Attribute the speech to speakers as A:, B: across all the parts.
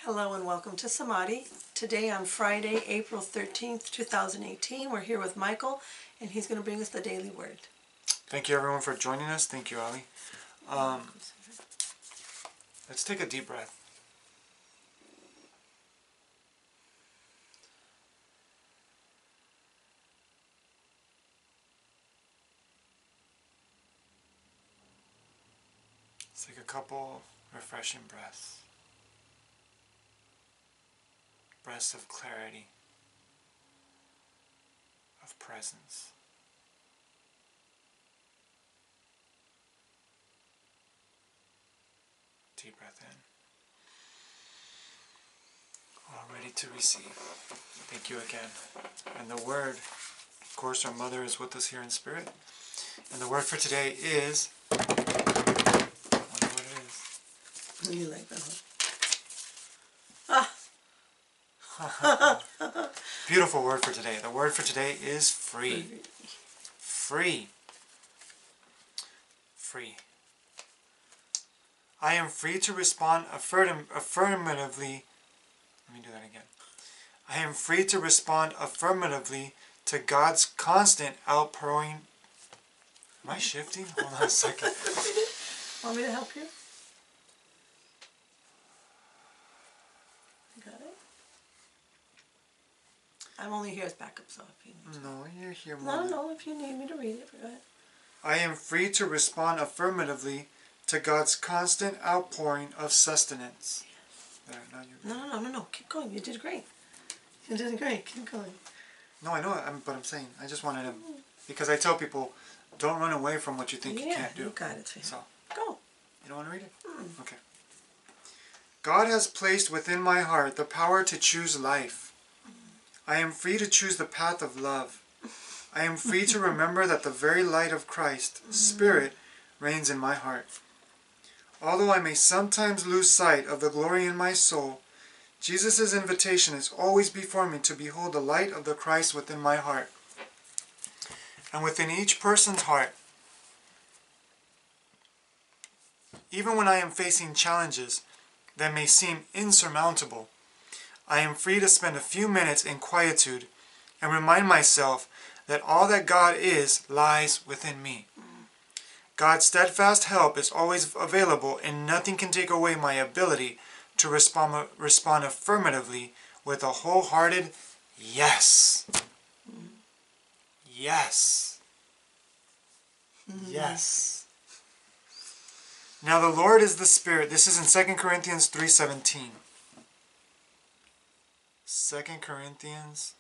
A: Hello and welcome to Samadhi. Today on Friday, April 13th, 2018, we're here with Michael and he's going to bring us the daily word.
B: Thank you everyone for joining us. Thank you, Ali. Let's take a deep breath. Let's take a couple refreshing breaths. Breaths of clarity, of presence. Deep breath in. All ready to receive. Thank you again. And the word, of course, our mother is with us here in spirit. And the word for today is, I wonder what it is.
A: You like that one?
B: Beautiful word for today. The word for today is free. Free. Free. I am free to respond affirmatively. Let me do that again. I am free to respond affirmatively to God's constant outpouring. Am I shifting? Hold on a second.
A: Want me to help you? Got it? I'm only here as backup, so if you need to.
B: No, you're here more.
A: No, if you need me to read it, go ahead.
B: I am free to respond affirmatively to God's constant outpouring of sustenance. There, now
A: No. Keep going. You did great. You did great. Keep going.
B: No, I know, but I'm saying, I just wanted to, because I tell people, don't run away from what you think you can't do.
A: You got it, Sam.
B: So,
A: go.
B: You don't want to read it? Okay. God has placed within my heart the power to choose life. I am free to choose the path of love. I am free to remember that the very light of Christ, Spirit, reigns in my heart. Although I may sometimes lose sight of the glory in my soul, Jesus' invitation is always before me to behold the light of the Christ within my heart. And within each person's heart, even when I am facing challenges that may seem insurmountable, I am free to spend a few minutes in quietude and remind myself that all that God is lies within me. God's steadfast help is always available, and nothing can take away my ability to respond affirmatively with a wholehearted yes. Yes. Yes. Now the Lord is the Spirit. This is in 2 Corinthians 3:17. 2 Corinthians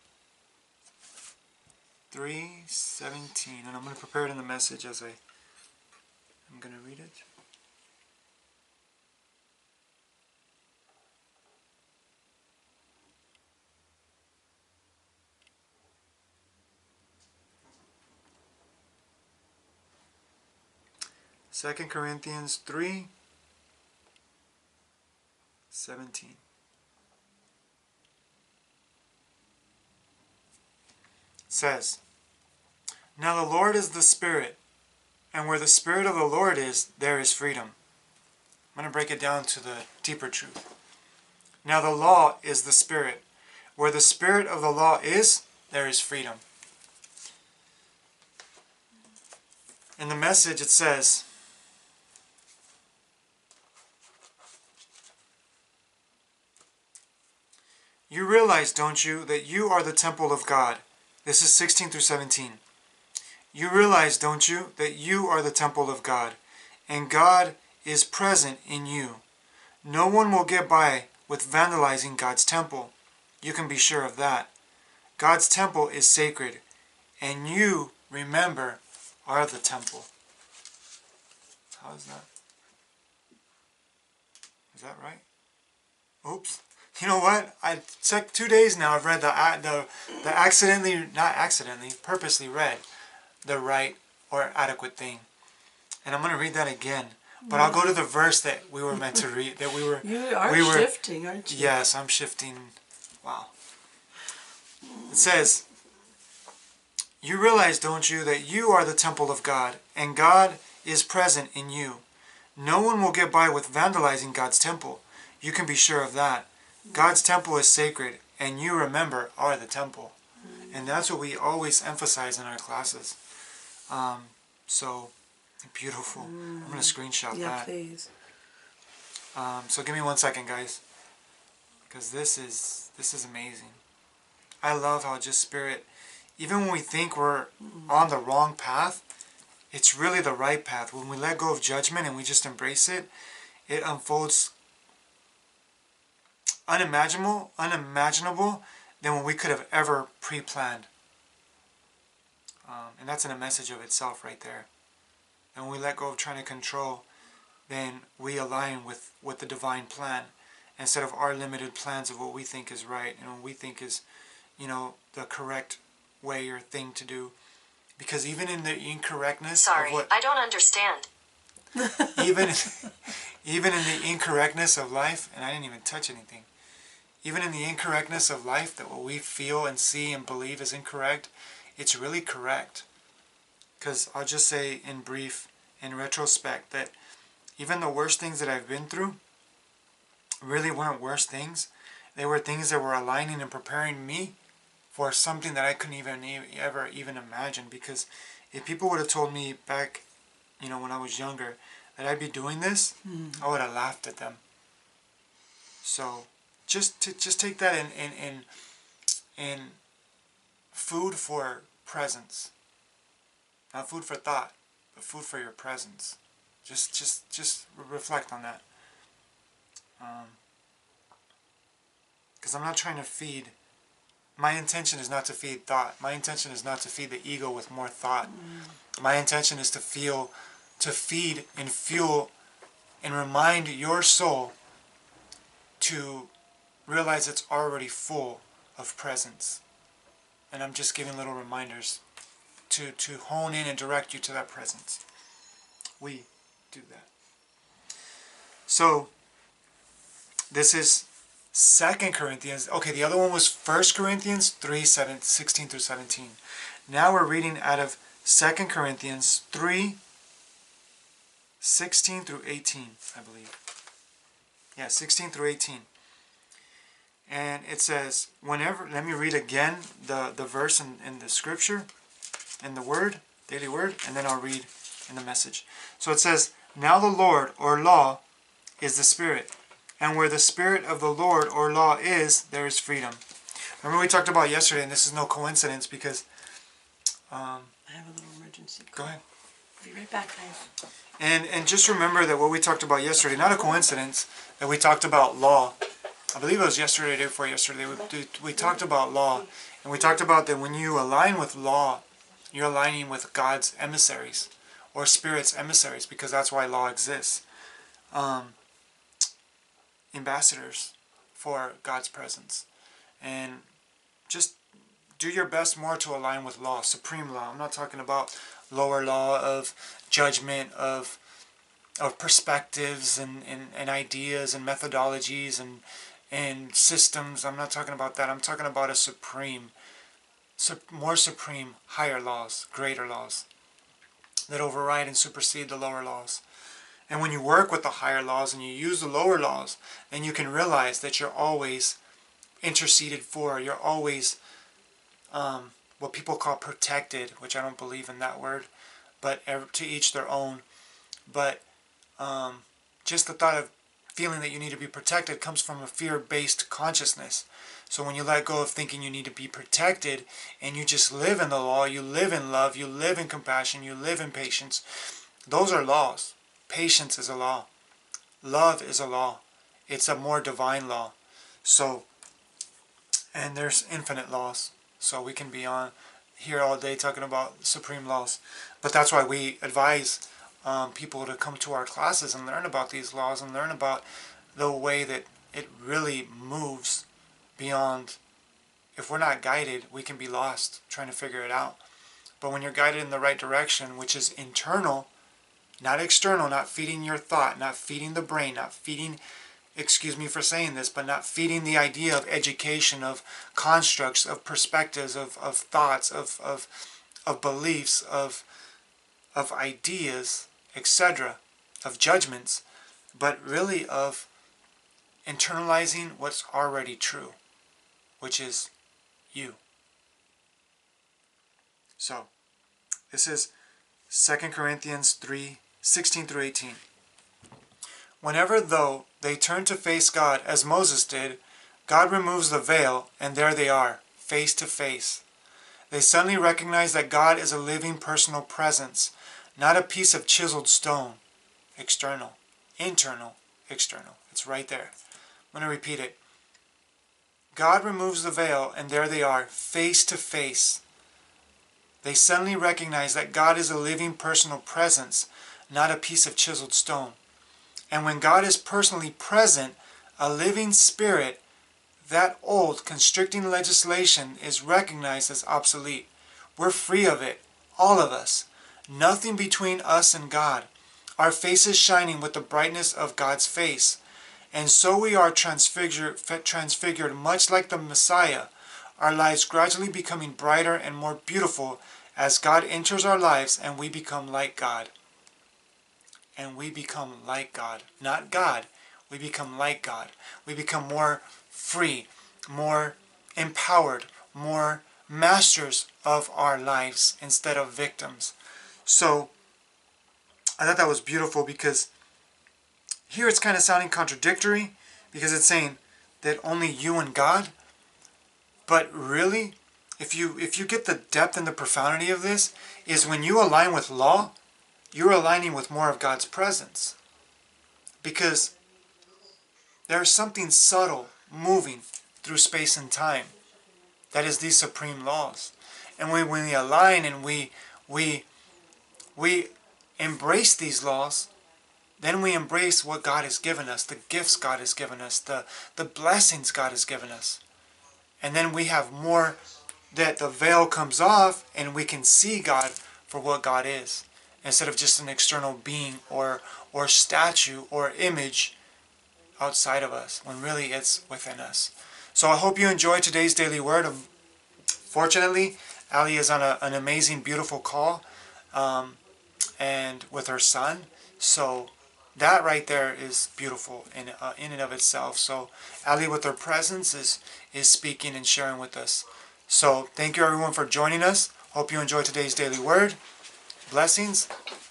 B: 3:17. And I'm going to prepare it in the message as I'm going to read it. Second Corinthians 3:17. Says, now the Lord is the Spirit, and where the Spirit of the Lord is, there is freedom. I'm going to break it down to the deeper truth. Now the law is the Spirit. Where the Spirit of the law is, there is freedom. In the message it says, you realize, don't you, that you are the temple of God? This is 16 through 17. You realize, don't you, that you are the temple of God, and God is present in you. No one will get by with vandalizing God's temple. You can be sure of that. God's temple is sacred, and you, remember, are the temple. How is that? Is that right? Oops. You know what? It's like 2 days now I've read purposely read the right or adequate thing. And I'm going to read that again. But I'll go to the verse that we were meant to read.
A: You are shifting, aren't you?
B: Yes, I'm shifting. Wow. It says, you realize, don't you, that you are the temple of God, and God is present in you. No one will get by with vandalizing God's temple. You can be sure of that. God's temple is sacred, and you, remember, are the temple. And that's what we always emphasize in our classes. So, beautiful. I'm going to screenshot
A: Yeah,
B: that.
A: please.
B: So give me 1 second, guys. Because this is amazing. I love how just Spirit, even when we think we're on the wrong path, it's really the right path. When we let go of judgment and we just embrace it, it unfolds unimaginable than what we could have ever pre-planned. And that's in a message of itself right there. And when we let go of trying to control, then we align with the divine plan instead of our limited plans of what we think is right and what we think is, the correct way or thing to do. Because even in the incorrectness
C: Sorry,
B: of what...
C: I don't understand.
B: Even in the incorrectness of life, and I didn't even touch anything, even in the incorrectness of life, that what we feel and see and believe is incorrect, it's really correct. Because I'll just say in brief, in retrospect, that even the worst things that I've been through really weren't worst things. They were things that were aligning and preparing me for something that I couldn't ever imagine. Because if people would have told me back, when I was younger, that I'd be doing this, I would have laughed at them. So just take that in food for presence, not food for thought, but food for your presence. Just reflect on that. Because I'm not trying to feed. My intention is not to feed thought. My intention is not to feed the ego with more thought. My intention is to feed and fuel and remind your soul to realize it's already full of presence. And I'm just giving little reminders to hone in and direct you to that presence. We do that. So, this is 2 Corinthians. Okay, the other one was 1 Corinthians 3, 16 through 17. Now we're reading out of 2 Corinthians 3, 16 through 18, I believe. Yeah, 16 through 18. And it says, let me read again the verse in the scripture, in the word, daily word, and then I'll read in the message. So it says, now the Lord, or law, is the Spirit. And where the Spirit of the Lord, or law, is, there is freedom. Remember we talked about yesterday, and this is no coincidence, because...
A: I have a little emergency call.
B: Go ahead.
A: Be right back, guys.
B: And just remember that what we talked about yesterday, not a coincidence, that we talked about law. I believe it was yesterday, the day before yesterday, we talked about law. And we talked about that when you align with law, you're aligning with God's emissaries, or Spirit's emissaries, because that's why law exists. Ambassadors for God's presence. And just do your best more to align with law, supreme law. I'm not talking about lower law of judgment, of perspectives and ideas and methodologies and systems. I'm not talking about that. I'm talking about a supreme, more supreme, higher laws, greater laws that override and supersede the lower laws. And when you work with the higher laws and you use the lower laws, then you can realize that you're always interceded for. You're always what people call protected, which I don't believe in that word, but to each their own. But just the thought of feeling that you need to be protected comes from a fear-based consciousness. So when you let go of thinking you need to be protected and you just live in the law, you live in love, you live in compassion, you live in patience, those are laws. Patience is a law. Love is a law. It's a more divine law. So, and there's infinite laws. So we can be on here all day talking about supreme laws. But that's why we advise people to come to our classes and learn about these laws and learn about the way that it really moves beyond. If we're not guided, we can be lost trying to figure it out. But when you're guided in the right direction, which is internal, not external, not feeding your thought, not feeding the brain, not feeding, excuse me for saying this, but not feeding the idea of education, of constructs, of perspectives, of thoughts, of beliefs, of ideas, etc., of judgments, but really of internalizing what's already true, which is you. So, this is 2 Corinthians 3:16 through 18. Whenever, though, they turn to face God, as Moses did, God removes the veil, and there they are, face to face. They suddenly recognize that God is a living personal presence, not a piece of chiseled stone. External, internal, external. It's right there. I'm going to repeat it. God removes the veil, and there they are, face to face. They suddenly recognize that God is a living personal presence, not a piece of chiseled stone. And when God is personally present, a living spirit, that old constricting legislation is recognized as obsolete. We're free of it, all of us. Nothing between us and God. Our faces shining with the brightness of God's face. And so we are transfigured much like the Messiah, our lives gradually becoming brighter and more beautiful as God enters our lives and we become like God. And we become like God. Not God. We become like God. We become more free, more empowered, more masters of our lives instead of victims. So, I thought that was beautiful because here it's kind of sounding contradictory because it's saying that only you and God, but really, if you get the depth and the profundity of this, is when you align with law, you're aligning with more of God's presence. Because there's something subtle moving through space and time. That is these supreme laws. And when we align and we embrace these laws, then we embrace what God has given us, the gifts God has given us, the blessings God has given us. And then we have more, that the veil comes off and we can see God for what God is, instead of just an external being or statue or image outside of us, when really it's within us. So I hope you enjoyed today's daily word. Fortunately, Ali is on an amazing, beautiful call, and with her son. So that right there is beautiful in and of itself. So Ali, with her presence, is speaking and sharing with us. So thank you everyone for joining us. Hope you enjoyed today's daily word. Blessings.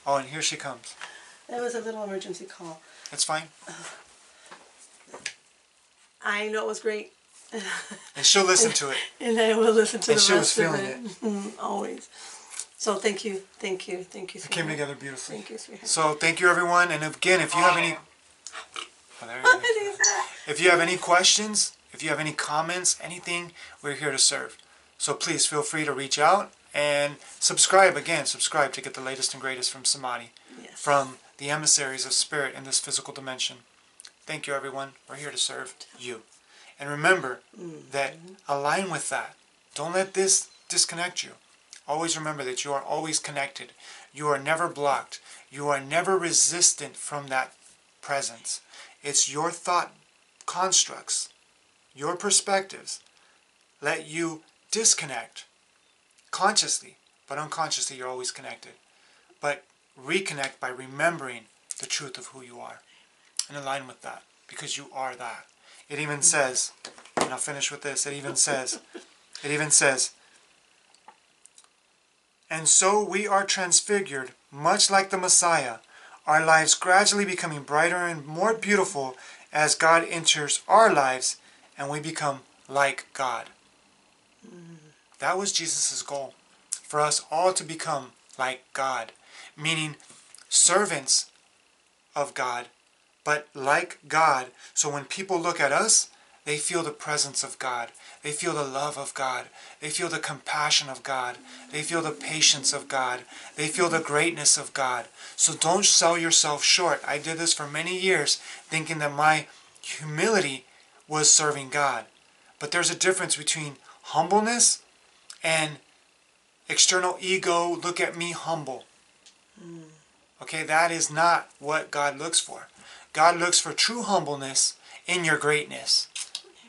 B: Oh, and here she comes.
A: That was a little emergency call.
B: That's fine.
A: I know it was great.
B: And she'll listen to it.
A: And I will listen to
B: And
A: the
B: she was
A: rest of
B: feeling
A: it. Always. So thank you. Thank you. Thank you.
B: It came together beautifully.
A: Thank you, sweetheart.
B: So thank you everyone. And again, if you have any... Oh, there you go. If you have any questions, if you have any comments, anything, we're here to serve. So please feel free to reach out and subscribe. Again, subscribe to get the latest and greatest from Samadhi.
A: Yes.
B: From the emissaries of spirit in this physical dimension. Thank you everyone. We're here to serve you. And remember that align with that. Don't let this disconnect you. Always remember that you are always connected. You are never blocked. You are never resistant from that presence. It's your thought constructs, your perspectives, let you disconnect consciously, but unconsciously you're always connected. But reconnect by remembering the truth of who you are and align with that, because you are that. It even says, and I'll finish with this, it even says, and so we are transfigured, much like the Messiah, our lives gradually becoming brighter and more beautiful as God enters our lives and we become like God. That was Jesus' goal, for us all to become like God, meaning servants of God, but like God. So when people look at us, they feel the presence of God. They feel the love of God. They feel the compassion of God. They feel the patience of God. They feel the greatness of God. So don't sell yourself short. I did this for many years, thinking that my humility was serving God. But there's a difference between humbleness and external ego, look at me humble. Okay, that is not what God looks for. God looks for true humbleness in your greatness.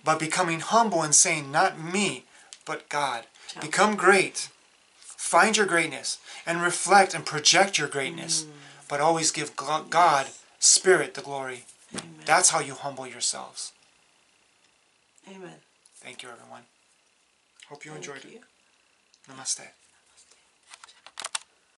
B: But becoming humble and saying, not me, but God. Become great. Find your greatness and reflect and project your greatness. But always give God, Spirit, the glory.
A: Amen.
B: That's how you humble yourselves.
A: Amen.
B: Thank you, everyone. Hope you
A: Thank
B: enjoyed
A: you.
B: it. Namaste.